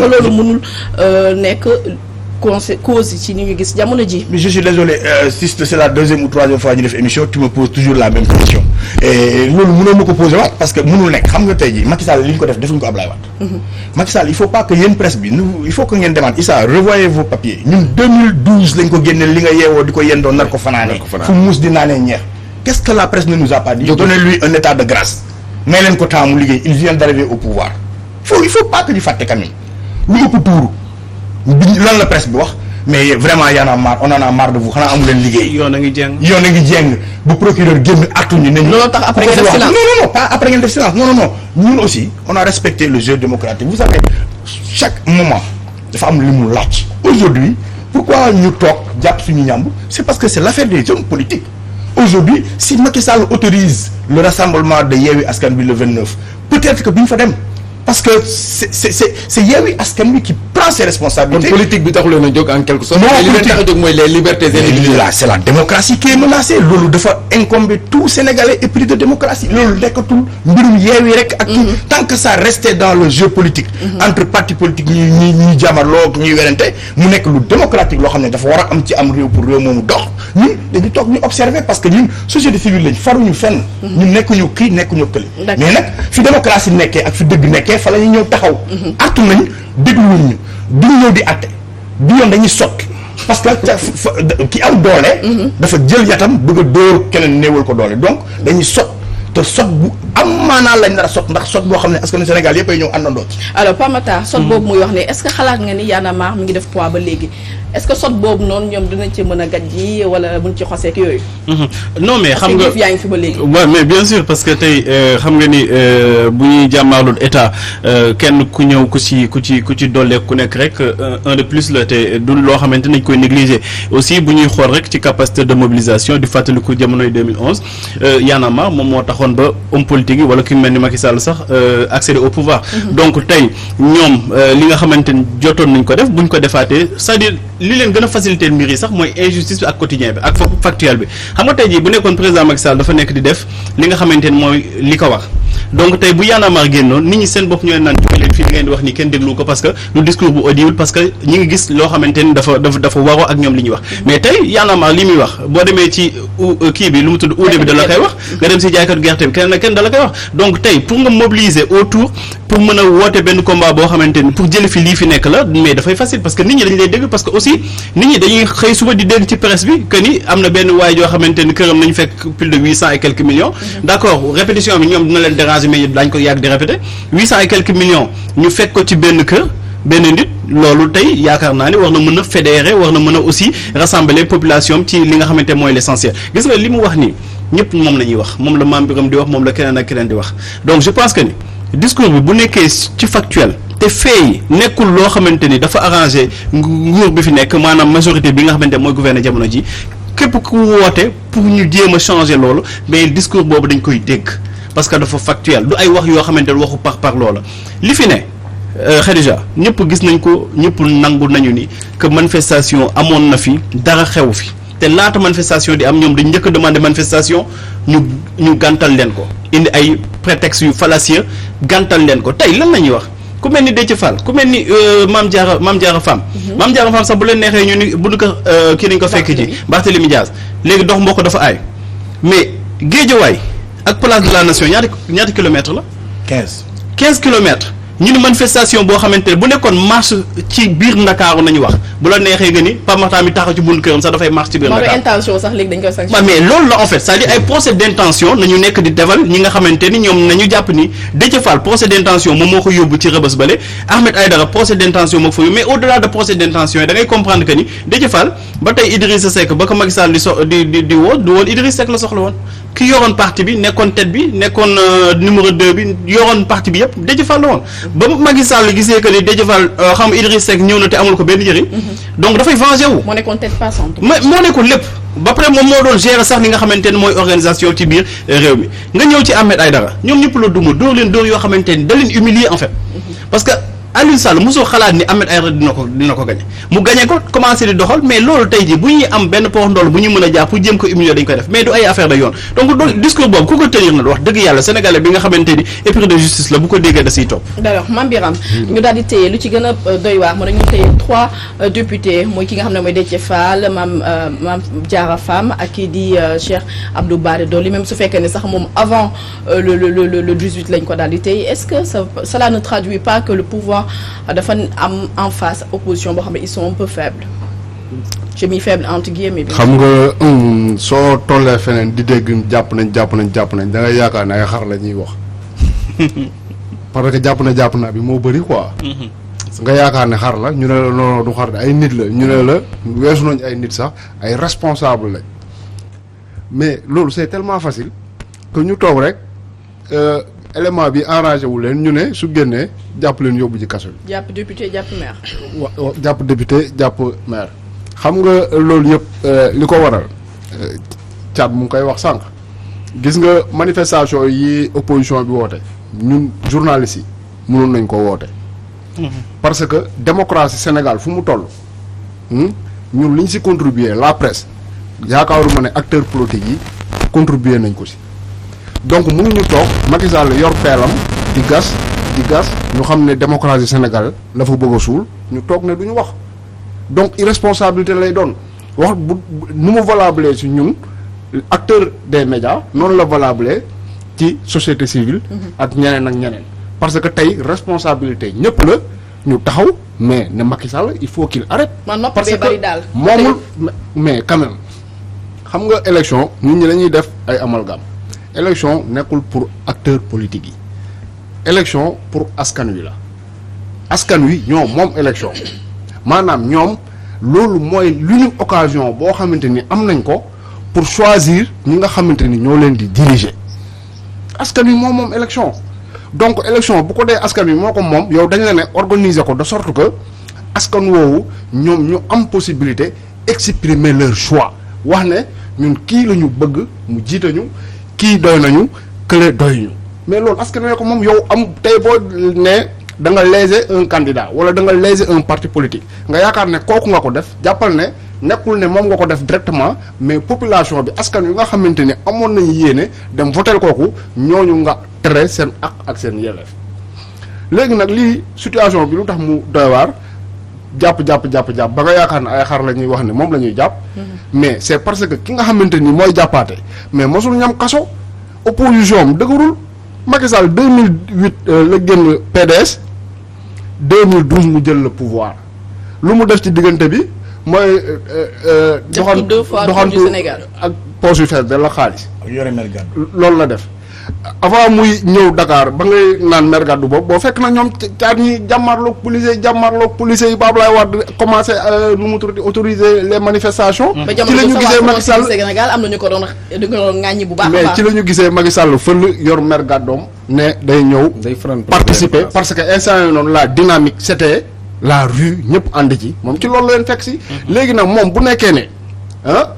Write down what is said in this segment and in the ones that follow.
nga loolu mënul nekk cause ci ni ñu gis jamono ji. mais je suis désolé si c'est la deuxième ou troisième fois ñu def émission tu me poses toujours la même question et loolu mënoo ma ko poser waat parce que mënul nekk xam nga tey jii Macky Sall li ñu ko def defuñu ko Ablaye Wade. Macky Sall il faut pas que yéen presse bi il faut que ngeen demande Issa revoyez vos papiers ñun 2012 lañ ko génneel li nga yeewoo di ko yendoo nar ko fanaanee fu muus di naanee ñeex. qu'est-ce que la presse ne nous a pas dit. donnez-lui un état de grâce. may leen ko temps mu liggéey il vient d'arriver au pouvoir. il faut pas que ñu fàtte quand même lu ëpp tuuru lan la presse bi wax mais vraiment y en a marre on en a marre de vous xanaa amu leen liggéey. yoon a ngi jéng bu procureur génn artuñu ne. looloo tax après ngeen def silence non pas après ngeen def silence non ñun aussi on a respecté le jeu démocratique vous savez chaque moment dafa am li mu laaj. aujourd'hui pourquoi ñu toog jàpp suñu ñàmb c'est parce que c'est l'affaire des hommes politiques. Aujourd'hui si Macky Sall autorise le rassemblement de Yewwi Askan Wi le 29 peut-être que bi ñu fa dem parce que c'est Yewwi Askan Wi qui prend ses responsabilités. kon politique bi taxul leen a jóg en quelque sorte. non li leen tax a jóg mooy les libertés individuelles. là c'est la démocratie qui est menacée loolu dafa incomber tout Sénégalais épris de démocratie loolu nekkatul mbirum Yewwi rek ak tant que ça restait dans le jeu politique entre partis politiques ñuy jàmmarloo ñuy werante mu nekk lu démocratique loo xam ne dafa war a am ci am réew pour réew moomu dox ñun dañu toog ñu observer parce que ñun société civile lañ faruñu fenn ñun nekkuñu kii nekkuñu kële mais nag fi démocratie nekkee ak fi dëgg nekkee fa la ñu ñëw taxaw artu nañ dégluwuñ ñu duñu ñëw di atte bi yoon dañuy sotti parce que ki am doole dafa jël yatam bëgg a dóor keneen néewal ko doole donc dañuy sot te sot bu am maanaa lañ nar a sot ndax sot boo xam ne askanu Sénégal yëpp ay ñëw àndandoo ci. alors Pape Matar sot boobu muy wax ne est-ce que xalaat nga ni Y'en a marre mi ngi def poids ba léegi est-ce que sot boobu noonu ñoom dinañ ci mën a gàjji wala buñ ci xoseek yooyu. non mais xam nga yaa ngi fi ba léegi. waaw mais bien sûr parce que tey xam nga ni bu ñuy jàmmaarlu état kenn ku ñëw ku ci dollee ku nekk rek un de plus la te du loo xamante nañ koy négliger aussi bu ñuy xool rek ci capacité de mobilisation di fàttaliku jamonoy 2011 Y'en a marre moom moo taxoon ba homme politique yi wala ki mel ni Macky Sall sax accéder au pouvoir. donc tey ñoom li nga xamante ni jotoon nañ ko def buñ ko defaatee c'est-à-dire li leen gën a faciliter mbir yi sax mooy injustice bi ak quotidien bi ak factuel bi xam nga tey jii bu nekkoon président Macky Sall dafa nekk di def li nga xamante ni mooy li ko wax donc tey bu Y'en a marre génnoon nit ñi seen bopp ñooy naan jóge leen fii li ngeen di wax ni kenn déglu ko parce que lu discours bu audible parce que ñi ngi gis loo xamante ni dafa waroo ak ñoom li ñuy wax mais tey Y'en a marre li muy wax boo demee ci kii bi lu mu tudd uude bi da la koy wax nga dem si jaaykatu gerte bi kenn da la koy wax donc tey pour nga mobiliser autour pour mën a woote benn combat boo xamante ni pour jële fi lii fi nekk la mais dafay facile parce que nit ñi dañu lay dégg parce que aussi nit ñi dañuy xëy suba di dégg ci presse bi que ni am na benn waay joo xamante ni këram nañu fekk plus de 800 et quelques millions d'accord répétition bi ñoom dina leen déranger mais dañ ko yàgg di répéter 800 et quelques millions ñu fekk ko ci benn kër benn nit loolu tey yaakaar naa ni war na mën a fédérer war na mën a aussi rassembler population ci li nga xamante mooy l'essentiel gis nga li mu wax nii ñëpp moom la ñuy wax moom la Mame Birame di wax moom la keneen ak keneen di wax donc je pense que ni discours bi bu nekkee ci factuel te fee nekkul loo xamante ni dafa arrangé nguur bi fi nekk maanaam majorité bi nga xamante mooy gouverner jamono ji képp ku woote pour ñu jéem a changer loolu mais discours boobu dañ koy dégg parce que dafa factuel du ay wax yoo xamante ne waxu par loola li fi ne Khadija ñëpp gis nañ ko ñëpp nangu nañu ni que manifestation amoon na fi dara xew fi te laata manifestation di am ñoom dañ njëkk a demandé manifestation ñu gàntal leen ko indi ay prétextes yu fallacieux gàntal leen ko tey lan la ñuy wax ku mel ni Déthié Fall ku mel ni Mame Diarra Fam Mame Diarra Fam sax bu leen neexee ñu ni bu ñu ko kii nañ ko fekk ci Barthélémy Diaz léegi dox mbokk dafa aay mais Guédiawaye ak place de la nation ñaati kilomètres la 15 kilomètres ñu ni manifestation boo xamante ne bu nekkoon marche ci biir Ndakaaru nañu wax bu la neexee nga ni Pape Makhtar mi taxaw ci bunt këram sax dafay marche ci biir Ndakaaru intention sax léegi dañ koy sanctionné mais loolu la en fait c'est-à-dire ay procès d'intention nañu nekk di defal ñi nga xamante ni ñoom nañu jàpp ni Déthié Fall procès d'intention moom moo ko yóbbu ci Rebeuss bale Ahmed Aïdara procès d'intention moo ko fa yóbbu mais au-delà de procès d'intention yi da ngay comprendre que ni Déthié Fall ba tey Idrissa Seck ba ko Macky Sall di woo du woon Idrissa Seck la soxla woon ki yoroon parti bi nekkoon tête bi nekkoon numéro 2 bi yoroon parti bi yëpp Déthié Fall la woon ba Macky Sall gisee que ni Déthié Fall xam Idrissa Seck ñëw na te amul ko benn njëriñ donc dafay venger wu moo nekkoon tête passante moo nekkoon lépp ba pare moom moo doon gérer sax li nga xamante ne mooy organisation ci biir réew mi nga ñëw ci Ahmed Aïdara ñoom ñëpp la duma dóor leen dóor yoo xamante ni da leen humilier en fait parce que Aliou Sall mosoo xalaat ni Ahmed Aïdara dina ko gagné mu gagné ko commencé di doxal mais loolu tey jii bu ñuy am benn porox ndool bu ñu mën a jàpp pour jéem ko humilier dañ koy def mais du ay affaire de yoon donc discours boobu ku ko tenir na wax dëgg yàlla sénégalais bi nga xamante ni épris de justice la bu ko déggee da siy topp. d'accord Mame Birame ñu daal di téye lu ci gën a doy waar mooy dañu téye 3 députés mooy ki nga xam ne mooy Déthié Fall Mame Diarra Fam ak kii di Cheikh Abdou Bara Dolly même su fekkee ne sax moom avant le 18 lañ ko daal di téye est-ce que cela ne traduit pas que le pouvoir dafa am en face opposition boo xam ne ils sont un peu faibles j'ai mis faible entre guillemets bi. xam nga soo tollee feneen di dégg jàpp nañ da ngay yaakaar ne ay xar la ñuy wax parce que jàpp naa bi moo bëri quoi. nga yaakaar ne xar la ñu ne la non du xar de ay nit la ñu ne la weesu nañ ay nit sax ay responsable lañ mais loolu c'est tellement facile que ñu toog rek élément bi arrangé wu leen ñu ne su génnee jàpp leen yóbbu ci kaso bi. jàpp député jàpp maire. waaw jàpp député jàpp maire xam nga loolu yëpp li ko waral Thiat mu ngi koy wax sànq gis nga manifestation yi opposition bi woote ñun journalistes yi mënoon nañ ko woote. parce que démocratie Sénégal fu mu toll ñun li ñu si contribuer la presse yaakaaruma ne acteurs politiques yi contribuer nañ ko si. donc mënuñu toog Macky Sall yor peelam di gas ñu xam ne démocratie Sénégal la fa bëgg a suul ñu toog ne duñu wax donc irresponsabilité lay doon wax bu nu mu valable ci ñun acteur des médias noonu la valable ci société civile ak ñeneen parce que tey responsabilité ñëpp la ñu taxaw mais ne Macky Sall il faut qu'il arrête parce que moomul mais quand même xam nga élection nit ñi dañuy def ay amalgame élection nekkul pour acteurs politiques yi élection pour askan wi la askan wi ñoom moom élection maanaam ñoom loolu mooy l'unique occasion boo xamante ni am nañ ko pour choisir ñi nga xamante ni ñoo leen di diriger askan wi moom élection donc élection bu ko dee askan wi moo ko moom yow dañ la ne organiser ko de sorte que askan woowu ñoom ñu am possibilité exprimer leur choix wax ne ñun kii la ñu bëgg mu jiite ñu kii doy nañu kële doy ñu mais loolu askan wi ko moom yow am tey boo ne da nga léser un candidat wala da nga léser un parti politique nga yaakaar ne kooku nga ko def jàppal ne nekkul ne moom nga ko def directement mais population bi askan wi nga xamante ni amoon nañu yéene dem voter kooku ñooñu nga tere seen ak seen yelleef léegi nag lii situation bi lu tax mu doy waar jàpp ba nga yaakaar ne ay xar la ñuy wax ne moom la ñuy jàpp mais c'est parce que ki nga xamante ni mooy jàppaate mais mosul ñam kaso opposition am dëgërul Macky Sall 2008 la génn PDS 2012 mu jël le pouvoir lu mu def ci diggante bi mooy doxantu ak poche yu fees de la xaalis loolu la def avant muy ñëw Dakar ba ngay naan mer gàddu boobu boo fekk na ñoom caat ñi jàmmarloog police yi Abdoulaye Wade commencé nu mu tudd autoriser les manifestations. ci la ñu gisee Macky Sall Sénégal am na ñu ko doon ŋàññi bu baax mais ci la ñu gisee Macky Sall fël yor mer gàddoom ne day ñëw participer parce que instant yooyu noonu la dynamique c'était la rue ñëpp ànd ci moom ci loolu la leen fekk si léegi nag moom bu nekkee ne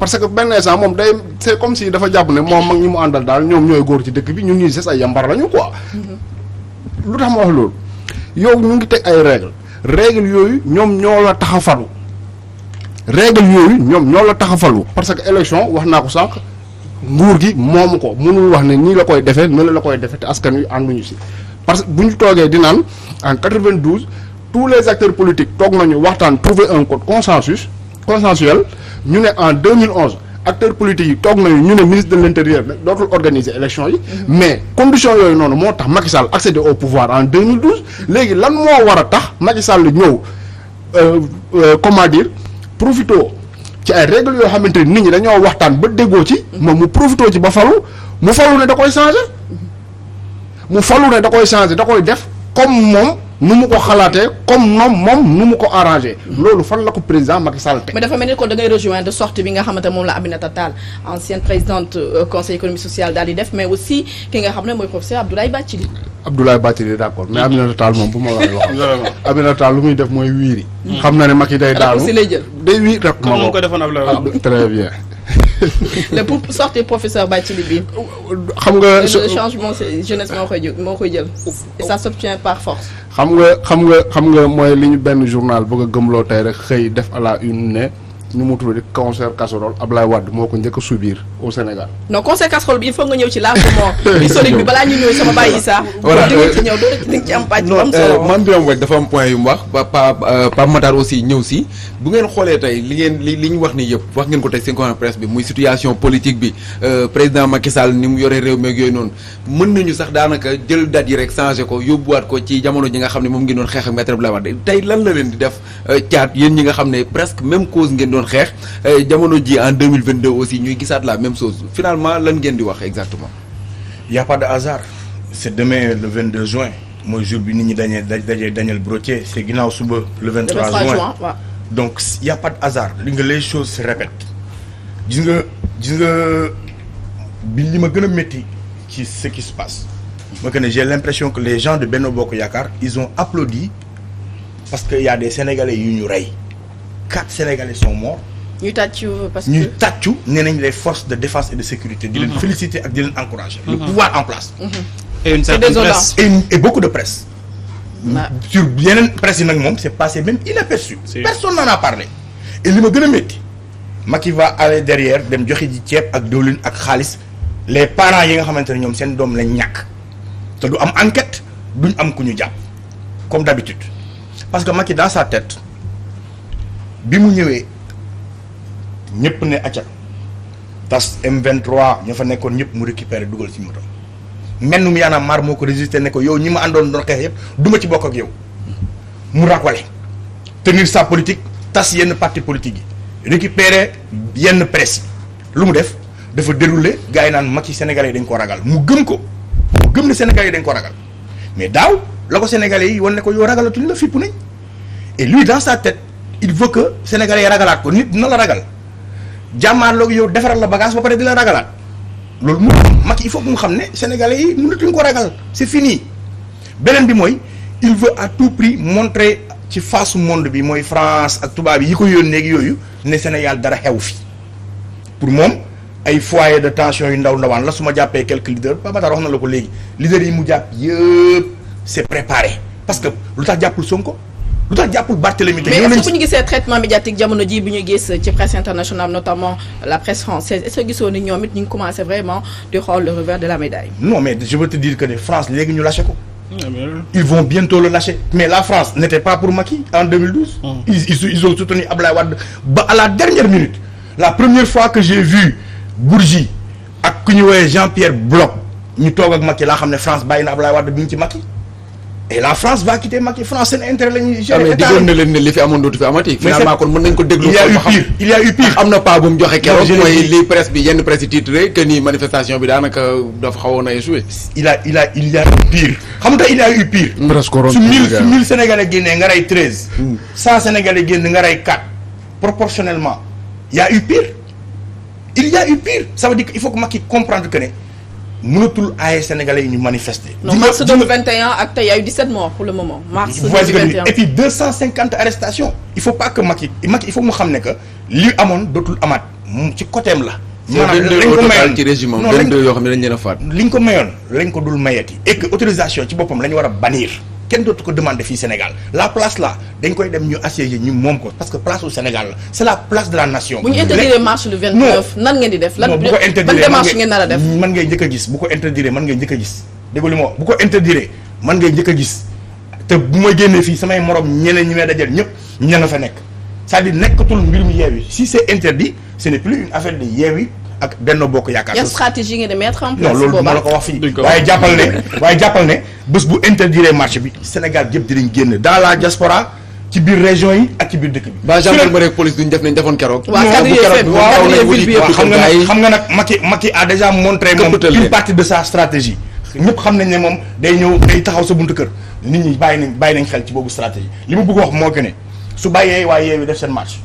parce que benn instant moom day c'est comme si dafa jàpp ne moom mag ñi mu àndal daal ñoom ñooy góor ci dëkk bi ñun ñuy ses ay yambar lañu quoi lu tax ma wax loolu yow ñu ngi teg ay règle yooyu ñoom ñoo la tax a falu parce que élection wax naa ko sànq nguur gi moomu ko mënul wax ne nii la koy defee ne la koy defee te askan wi ànduñu si parce que bu ñu toogee di naan en 92 tous les acteurs politiques toog nañu waxtaan trouver un code consensuel ñu ne en 2011 acteurs politiques yi toog nañu ñu ne ministre de l'intérieur dootul organiser élection yi mais condition yooyu noonu moo tax Macky Sall accéder au pouvoir en 2012 léegi lan moo war a tax Macky Sall ñëw comment dire profito ci ay règles yoo xamante ni nit ñi dañoo waxtaan ba déggoo ci moom mu profito ci ba mu falu ne da koy changer da koy def comme moom nu mu ko xalaatee comme moom nu mu ko arrangé loolu fan la ko président Macky Sall teg. mais dafa mel ni kon da ngay rejoindre sortie bi nga xamante moom la Aminata Tall ancienne présidente conseil économique social daal di def mais aussi ki nga xam ne mooy professeur Abdoulaye Bathily d'accord mais Aminata Tall moom bu ma waxee wax Aminata Tall lu muy def mooy wiiri xam na ne Macky day daanu si lay jël day wiir rek comme ko defoon Abdoulaye très bien le pour sortir professeur Bathily bi. xam nga le changement c'est jeunesse moo koy jël et ça s'obtient par force. xam nga mooy li ñu benn journal bëgg a gëmloo tey rek xëy def à la une ne ñu mu tudd concert casserole Ablaye Wade moo ko njëkk a subir au Sénégal. non concert casserole bi il faut nga ñëw ci largement historique bi balaa ñu ñëw sama bàyyi saa. voilà di nga ci ñëw doo di nga ci am pàcc bu am solo. man Birame Wathie dafa am point yu mu wax Pape Matar aussi ñëw si bu ngeen xoolee tey li ñu wax ni yëpp wax ngeen ko tey seen conférence presse bi muy situation politique bi président Macky Sall ni mu yore réew meeg yooyu noonu mën nañu sax daanaka jël date yi rek changé ko yóbbuwaat ko ci jamono ji nga xam ne moom ngeen doon xeex ak maître Abdoulaye Wade tey lan la leen di def caat yéen ñi nga xam ne presque même cause ngeen doon xeex jamono ji en 2022 aussi ñuy gisaat la même chose finalement lan ngeen di wax exactement. Il y a pas de hasard c'est demain le 22 juin mooy jour bi nit ñi dañee Daniel Brottier c'est ginnaaw suba le 23 juin waaw. donc il y a pas de hasard li nga les choses se répètent gis nga bi li ma gën a métti ci ce qui se passe mooy que ne j'ai l'impression que les gens de Benno Bokk Yaakaar ils ont applaudi parce que y a des Sénégalais yu ñu rey 4 Sénégalais sont morts. ñu tàccu parce que ñuy tàccu nee nañ les forces de défense et de sécurité. di leen féliciter ak di leen encourager. le pouvoir en place. et une certaine presse et beaucoup de presse. sur yeneen presse yi nag moom c'est passé même inaperçu. Personne n'en a parlé. et li ma gën a métti Macky va aller derrière dem joxe ji ceeb ak diwlin ak xaalis les parents yi nga xamante ne ñoom seen doom lañ ñàkk te du am enquête duñ am ku ñu jàpp comme d'habitude parce que Macky dans sa tête bi mu ñëwee. ñëpp ne acca tas M23 ña fa nekkoon ñëpp mu récupérer dugal ci moto mennum Y'en a marre moo ko résister ne ko yow ñi ma àndoon doon xeex yëpp duma ci bokk ak yow mu racolé tenir sa politique tas yenn parti politique yi récupérer yenn presse yi lu mu def dafa dérouler gars yi naan Macky Sénégalais yi dañ ko ragal mu gëm ne Sénégalais yi dañ ko ragal mais daaw la ko Sénégalais yi wan ne ko yow ragalatuñ la fipp nañ et lui dans sa tête il veut que Sénégalais yi ragalaat ko nit dina la ragal jàmmaarloog yow defaral la bagage ba pare di la ragalaat loolu mu Macky il faut que mu xam ne Sénégalais yi mënatuñ ko ragal c'est fini beneen bi mooy il veut à tout prix montrer ci face monde bi mooy France ak tubaab yi ko yónnee ak yooyu ne Sénégal dara xew fi pour moom ay foyer de tension yu ndawaan la su ma jàppee quelques leaders Pape Matar wax na la ko léegi leaders yi mu jàpp yëpp c'est préparé parce que lu tax jàppul Sonko lu tax jàppul Barthélémy. mais est-ce que bu ñu gisee traitement médiatique jamono ji bu ñu gis ci presse internationale notamment la presse française est-ce que gisoo ni ñoom it ñu ngi commencé vraiment di xool le revers de la médaille. non mais je veux te dire que ne France léegi ñu lâché ko. ils vont bientôt le lâcher mais la France n'était pas pour Macky en 2012. Ils ont soutenu Abdoulaye Wade ba à la dernière minute. La première fois que j'ai vu Bourgi ak ku ñu woowee Jean-Pierre Bloch ñu toog ak Macky laa xam ne France bàyyi na Abdoulaye Wade bi ñu ci Macky. et la France va quitter Macky France seen intérêt la ñuy gérer. état diggoon na leen ne li fi amoon dootu fi amati. finalement kon mën nañ ko déglu. il y a eu pire am na pas bu mu joxe keroog mooy li presse bi yenn presse yi titré que ni manifestation bi daanaka dafa xawoon a échoué. il y a eu pire. xam nga il y a eu pire. su 1000 Sénégalais génnee nga rey 13. 100 Sénégalais génn nga rey 4. proportionnellement il y a eu pire. il y a eu pire ça veut dire que il faut que Macky comprendre que ne. mënatul ay Sénégalais yi ñu manifester. non mars 2021 ak tey y a eu 17 morts pour le moment. mars 2021 et puis 250 arrestations. il faut pas que Macky il faut mu xam ne que li amoon dootul amaat ci côté am la. maanaam lañ ko mayoon ci régime 22 yoo xam ne dañ leen a faat. liñ ko mayoon lañ ko dul mayati. et que autorisation ci boppam la ñu war a bannir. kenn dootu ko demander fii Sénégal la place là dañ koy dem ñu assiéger ñu moom ko parce que place au Sénégal la c'est la place de la nation. bu ñu interdire marche le 29 nan ngeen di def. lan bu ko interdire ban démarche ngeen nar a def. man ngay njëkk a gis bu ko interdire man ngay njëkk a gis dégg li ma wax bu ko interdire man ngay njëkk a gis te bu ma génnee fii samay morom ñeneen ñi may dajal ñëpp ña nga fa nekk c'est-à-dire nekkatul mbir mi Yewwi si c'est interdit ce n'est plus une affaire de Yewwi ak Benno Bokk Yaakaar. yan stratégie ngeen di mettre en place. non loolu duma la ko wax fii waaye jàppal ne bés bu interdire marché bi Sénégal yëpp dinañ génn dans la diaspora ci biir région yi ak ci biir dëkk bi. ba gendarmerie ak police duñ def nañ defoon keroog. xam nga nag Macky a déjà montré moom une partie de sa stratégie. ñëpp xam nañ ne moom day ñëw day taxaw sa buntu kër nit ñi bàyyi nañ xel ci boobu stratégie li ma bëgg wax moo que ne su bàyyee waaye Yewwi def seen marche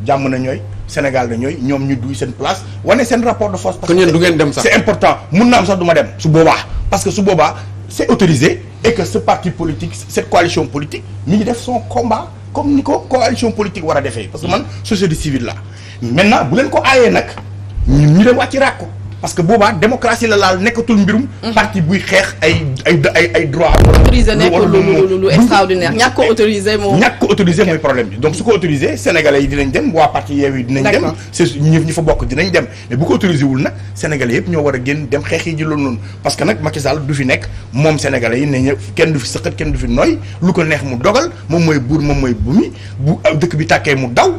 jàmm na ñooy Sénégal na ñooy ñoom ñu duy seen place wane seen rapport de force. parce que du ngeen dem sax c'est important mun na am sax du ma dem su boobaa parce que su boobaa c'est autorisé et que ce parti politique cette coalition politique mi ngi def son combat comme ni ko coalition politique war a defee parce que man société civile la maintenant bu leen ko aayee nag ñu dem wàcc raak ko parce que boobaa démocratie la laal nekkatul mbirum. parti buy xeex ay droit. autorisé nekkul lu extraordinaire ñàkk ko autorisé ñàkk ko autorisé mooy problème bi donc su ko autorisé sénégalais yi dinañ dem waa parti Yewwi dinañ dem. c'est ñi fa bokk dinañ dem mais bu ko autorisé wul nag sénégalais yëpp ñoo war a génn dem xeex yi ji loolu noonu parce que nag Macky Sall du fi nekk moom sénégalais yi ne kenn du fi sëqat kenn du fi nooy lu ko neex mu dogal moom mooy buur moom mooy bumi bu dëkk bi tàkkee mu daw.